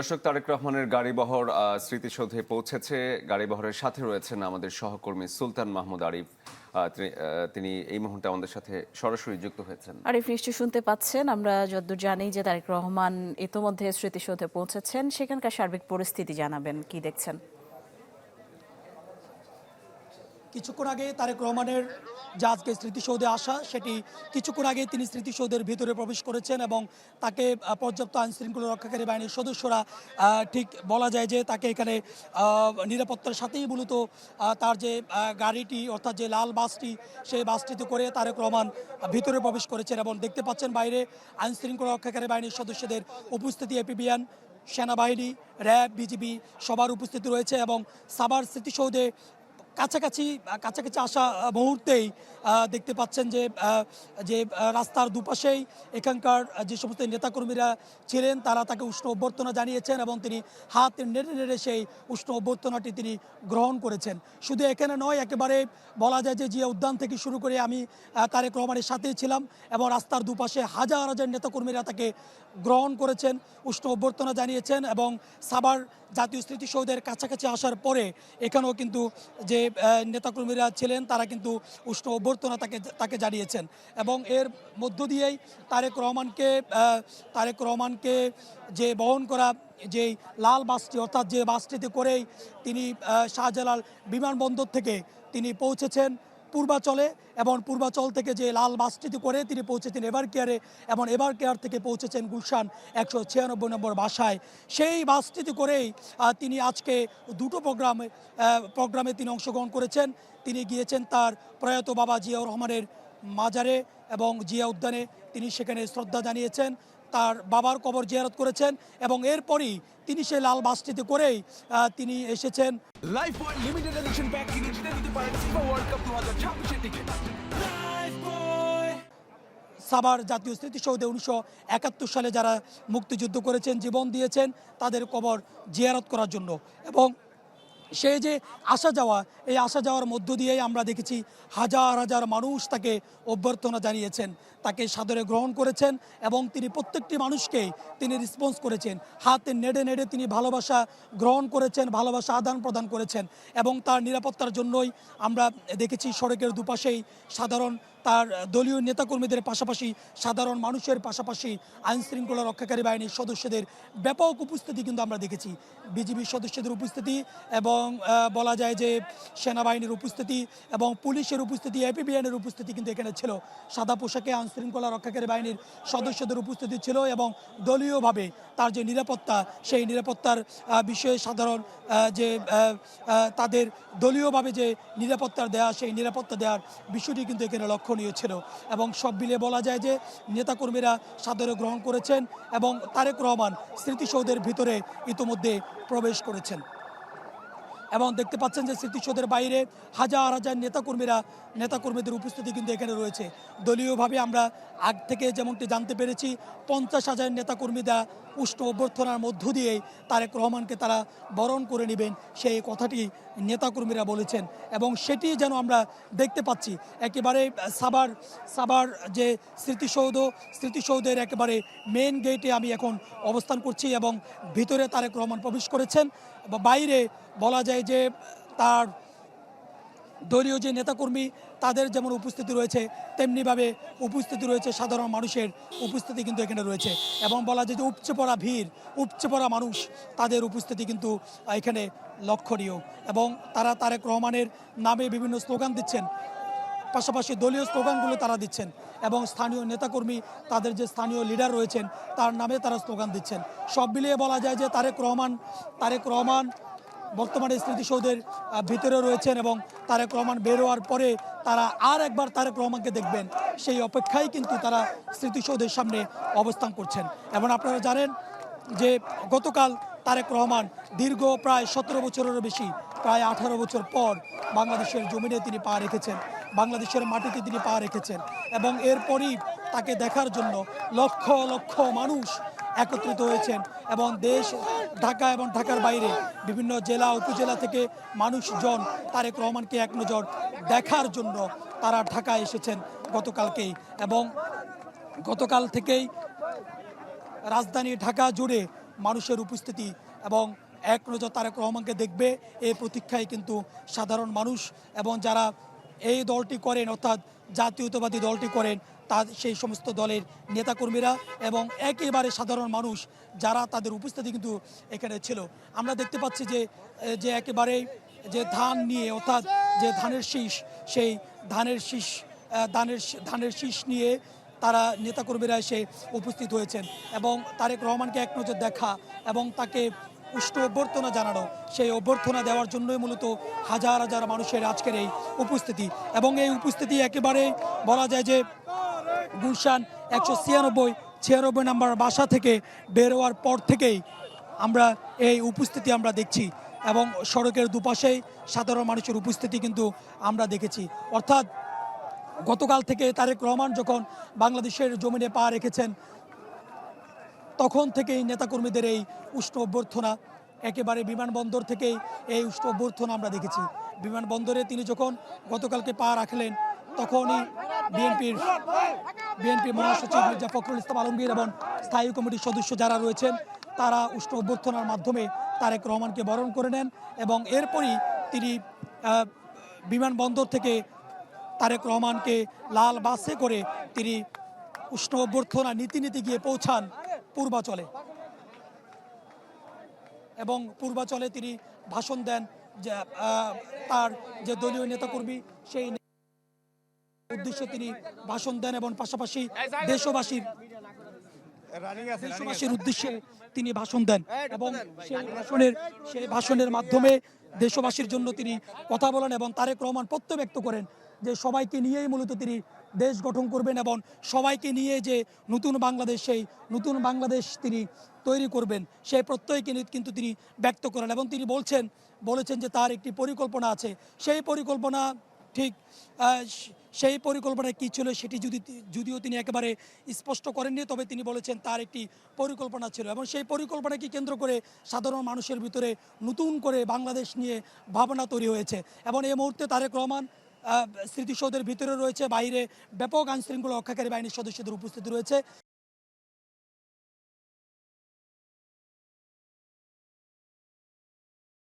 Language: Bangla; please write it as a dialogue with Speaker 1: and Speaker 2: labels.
Speaker 1: দর্শক, তারেক রহমানের গাড়িবহর স্মৃতিসৌধে পৌঁছেছে। গাড়িবহরের সাথে রয়েছেন আমাদের সহকর্মী সুলতান মাহমুদ আরিফ। তিনি এই মুহূর্তে আমাদের সাথে সরাসরি যুক্ত হয়েছেন।
Speaker 2: আরিফ, নিশ্চয়ই শুনতে পাচ্ছেন। আমরা যতদূর জানি যে তারেক রহমান ইতোমধ্যে স্মৃতিসৌধে পৌঁছেছেন। সেখানকার সার্বিক পরিস্থিতি জানাবেন, কি দেখছেন?
Speaker 3: কিছুক্ষণ আগে তারেক রহমানের যে আজকে স্মৃতিসৌধে আসা, সেটি কিছুক্ষণ আগে তিনি স্মৃতিসৌধের ভিতরে প্রবেশ করেছেন এবং তাকে পর্যাপ্ত আইনশৃঙ্খলা রক্ষাকারী বাহিনীর সদস্যরা ঠিক বলা যায় যে তাকে এখানে নিরাপত্তার সাথেই মূলত তার যে গাড়িটি অর্থাৎ যে লাল বাসটি, সেই বাসটিতে করে তারেক রহমান ভিতরে প্রবেশ করেছেন এবং দেখতে পাচ্ছেন বাইরে আইনশৃঙ্খলা রক্ষাকারী বাহিনীর সদস্যদের উপস্থিতি, এপিবিএন, সেনাবাহিনী, র্যাব, বিজিবি সবার উপস্থিতি রয়েছে এবং সাভার স্মৃতিসৌধে কাছাকাছি আসা মুহূর্তেই দেখতে পাচ্ছেন যে রাস্তার দুপাশেই এখানকার যে সমস্ত নেতাকর্মীরা ছিলেন তারা তাকে উষ্ণ অভ্যর্থনা জানিয়েছেন এবং তিনি হাত নেড়ে নেড়ে সেই উষ্ণ অভ্যর্থনাটি তিনি গ্রহণ করেছেন। শুধু এখানে নয়, একেবারে বলা যায় যে জিয়া উদ্যান থেকে শুরু করে আমি তারেক রহমানের সাথেই ছিলাম এবং রাস্তার দুপাশে হাজার হাজার নেতাকর্মীরা তাকে গ্রহণ করেছেন, উষ্ণ অভ্যর্থনা জানিয়েছেন এবং সাভার জাতীয় স্মৃতিসৌধের কাছাকাছি আসার পরে এখানেও কিন্তু যে নেতাকর্মীরা ছিলেন তারা কিন্তু উষ্ণ অভ্যর্থনা তাকে জানিয়েছেন এবং এর মধ্য দিয়েই তারেক রহমানকে যে বহন করা যে লাল বাসটি, অর্থাৎ যে বাসটিতে করেই তিনি শাহজালাল বিমানবন্দর থেকে তিনি পৌঁছেছেন পূর্বাচলে এবং পূর্বাচল থেকে যে লাল বাসটিতে করে তিনি পৌঁছেছেন এভার কেয়ারে এবং এভার কেয়ার থেকে পৌঁছেছেন গুলশান 196 নম্বর বাসায়। সেই বাসটিতে করেই তিনি আজকে দুটো প্রোগ্রামে তিনি অংশগ্রহণ করেছেন। তিনি গিয়েছেন তার প্রয়াত বাবা জিয়াউর রহমানের মাজারে এবং জিয়া উদ্যানে তিনি সেখানে শ্রদ্ধা জানিয়েছেন, তার বাবার কবর জিয়ারত করেছেন এবং এরপরই তিনি সেই লাল বাসটিতে করেই তিনি এসেছেন।
Speaker 4: লাইফবয় লিমিটেড এডিশন প্যাক কিনে জিতে নিতে পারেন ফিফা ওয়ার্ল্ড কাপ 2026 এর টিকিট।
Speaker 3: সাভার জাতীয় স্মৃতিসৌধে 1971 সালে যারা মুক্তিযুদ্ধ করেছেন, জীবন দিয়েছেন, তাদের কবর জিয়ারত করার জন্য এবং সেই যে এই আসা যাওয়ার মধ্য দিয়েই আমরা দেখেছি হাজার হাজার মানুষ তাকে অভ্যর্থনা জানিয়েছেন, তাকে সাদরে গ্রহণ করেছেন এবং তিনি প্রত্যেকটি মানুষকেই তিনি রেসপন্স করেছেন, হাতে নেড়ে নেড়ে তিনি ভালোবাসা গ্রহণ করেছেন, ভালোবাসা আদান প্রদান করেছেন এবং তার নিরাপত্তার জন্যই আমরা দেখেছি সড়কের দুপাশেই সাধারণ তার দলীয় নেতাকর্মীদের পাশাপাশি সাধারণ মানুষের পাশাপাশি আইনশৃঙ্খলা রক্ষাকারী বাহিনীর সদস্যদের ব্যাপক উপস্থিতি কিন্তু আমরা দেখেছি। বিজিবির সদস্যদের উপস্থিতি এবং বলা যায় যে সেনাবাহিনীর উপস্থিতি এবং পুলিশের উপস্থিতি, এপিবিএনের উপস্থিতি কিন্তু এখানে ছিল। সাদা পোশাকে আইনশৃঙ্খলা রক্ষাকারী বাহিনীর সদস্যদের উপস্থিতি ছিল এবং দলীয়ভাবে তার যে নিরাপত্তা, সেই নিরাপত্তার বিষয়ে সাধারণ যে তাদের দলীয়ভাবে যে নিরাপত্তা দেওয়া, সেই নিরাপত্তা দেওয়ার বিষয়টি কিন্তু এখানে লক্ষণীয় ছিল এবং সব মিলিয়ে বলা যায় যে নেতাকর্মীরা সাদরে গ্রহণ করেছেন এবং তারেক রহমান স্মৃতিসৌধের ভিতরে ইতোমধ্যে প্রবেশ করেছেন এবং দেখতে পাচ্ছেন যে স্মৃতিসৌধের বাইরে হাজার হাজার নেতাকর্মীদের উপস্থিতি কিন্তু এখানে রয়েছে। দলীয়ভাবে আমরা আগ থেকে যেমনটি জানতে পেরেছি 50,000 নেতাকর্মীরা উষ্ণ অভ্যর্থনার মধ্য দিয়েই তারেক রহমানকে তারা বরণ করে নেবেন, সেই কথাটি নেতাকর্মীরা বলেছেন এবং সেটি যেন আমরা দেখতে পাচ্ছি। একেবারে সাভার যে স্মৃতিসৌধের একেবারে মেন গেটে আমি এখন অবস্থান করছি এবং ভিতরে তারেক রহমান প্রবেশ করেছেন। বাইরে বলা যায় যে তার দলীয় যে নেতাকর্মী তাদের যেমন উপস্থিতি রয়েছে, তেমনিভাবে উপস্থিতি রয়েছে সাধারণ মানুষের উপস্থিতি কিন্তু এখানে রয়েছে এবং বলা যায় যে উপচে পড়া মানুষ, তাদের উপস্থিতি কিন্তু এখানে লক্ষণীয় এবং তারা তারেক রহমানের নামে বিভিন্ন স্লোগান দিচ্ছেন, পাশাপাশি দলীয় স্লোগানগুলো তারা দিচ্ছেন এবং স্থানীয় নেতাকর্মী, তাদের যে স্থানীয় লিডার রয়েছেন তার নামে তারা স্লোগান দিচ্ছেন। সব মিলিয়ে বলা যায় যে তারেক রহমান বর্তমানে স্মৃতিসৌধের ভিতরে রয়েছেন এবং তারেক রহমান বের হওয়ার পরে তারা আর একবার তারেক রহমানকে দেখবেন, সেই অপেক্ষায় কিন্তু তারা স্মৃতিসৌধের সামনে অবস্থান করছেন। এবং আপনারা জানেন যে গতকাল তারেক রহমান দীর্ঘ প্রায় 17 বছরেরও বেশি, প্রায় 18 বছর পর বাংলাদেশের জমিনে তিনি পা রেখেছেন, বাংলাদেশের মাটিতে তিনি পা রেখেছেন এবং এরপরই তাকে দেখার জন্য লক্ষ লক্ষ মানুষ একত্রিত হয়েছেন এবং ঢাকা এবং ঢাকার বাইরে বিভিন্ন জেলা উপজেলা থেকে মানুষজন তারেক রহমানকে এক নজর দেখার জন্য তারা ঢাকায় এসেছেন গতকালকেই এবং গতকাল থেকেই রাজধানী ঢাকা জুড়ে মানুষের উপস্থিতি এবং এক নজর তারেক রহমানকে দেখবে এই প্রতীক্ষায় কিন্তু সাধারণ মানুষ এবং যারা এই দলটি করেন অর্থাৎ জাতীয়তাবাদী দলটি করেন তার সেই সমস্ত দলের নেতাকর্মীরা এবং একেবারে সাধারণ মানুষ যারা তাদের উপস্থিতি কিন্তু এখানে ছিল। আমরা দেখতে পাচ্ছি যে একেবারে যে ধান নিয়ে অর্থাৎ যে ধানের শীষ সেই ধানের শীষ নিয়ে তারা নেতাকর্মীরা এসে উপস্থিত হয়েছেন এবং তারেক রহমানকে এক নজর দেখা এবং তাকে উষ্ণ অভ্যর্থনা জানানো, সেই অভ্যর্থনা দেওয়ার জন্যই মূলত হাজার হাজার মানুষের আজকের এই উপস্থিতি এবং এই উপস্থিতি একেবারে বলা যায় যে গুলশান 196 নম্বর বাসা থেকে বের হওয়ার পর থেকেই আমরা এই উপস্থিতি আমরা দেখছি এবং সড়কের দুপাশেই সাধারণ মানুষের উপস্থিতি কিন্তু আমরা দেখেছি। অর্থাৎ গতকাল থেকে তারেক রহমান যখন বাংলাদেশের জমিনে পা রেখেছেন তখন থেকেই নেতাকর্মীদের এই উষ্ণ অভ্যর্থনা, একেবারে বিমানবন্দর থেকেই এই উষ্ণ অভ্যর্থনা আমরা দেখেছি। বিমানবন্দরে তিনি যখন গতকালকে পা রাখলেন তখনই বিএনপির মহাসচিব মির্জা ফখরুল ইসলাম আলমগীর এবং স্থায়ী কমিটির সদস্য যারা রয়েছেন তারা উষ্ণ অভ্যর্থনার মাধ্যমে তারেক রহমানকে বরণ করে নেন এবং এরপরই তিনি বিমানবন্দর থেকে তারেক রহমানকে লাল বাসে করে তিনি উষ্ণ অভ্যর্থনা নীতি গিয়ে পৌঁছান পূর্বাচলে এবং পূর্বাচলে তিনি ভাষণ দেন যে তার যে দলীয় নেতাকর্মী সেই উদ্দেশ্যে তিনি ভাষণ দেন এবং পাশাপাশি দেশবাসীর উদ্দেশ্যে তিনি ভাষণ দেন এবং সেই ভাষণের মাধ্যমে দেশবাসীর জন্য তিনি কথা বলেন এবং তারেক রহমান প্রত্যয় ব্যক্ত করেন যে সবাইকে নিয়েই মূলত তিনি দেশ গঠন করবেন এবং সবাইকে নিয়ে যে নতুন বাংলাদেশ তিনি তৈরি করবেন সেই প্রত্যয় কিন্তু তিনি ব্যক্ত করেন এবং তিনি বলেছেন যে তার একটি পরিকল্পনা আছে। সেই পরিকল্পনা ঠিক সেই পরিকল্পনা কী ছিল সেটি যদিও তিনি একেবারে স্পষ্ট করেননি, তবে তিনি বলেছেন তার একটি পরিকল্পনা ছিল এবং সেই পরিকল্পনাকে কেন্দ্র করে সাধারণ মানুষের ভিতরে নতুন করে বাংলাদেশ নিয়ে ভাবনা তৈরি হয়েছে এবং এই মুহূর্তে তারেক রহমান স্মৃতিসৌধের ভিতরে রয়েছে, বাইরে ব্যাপক আইনশৃঙ্খলা রক্ষাকারী বাহিনীর সদস্যদের উপস্থিতি রয়েছে।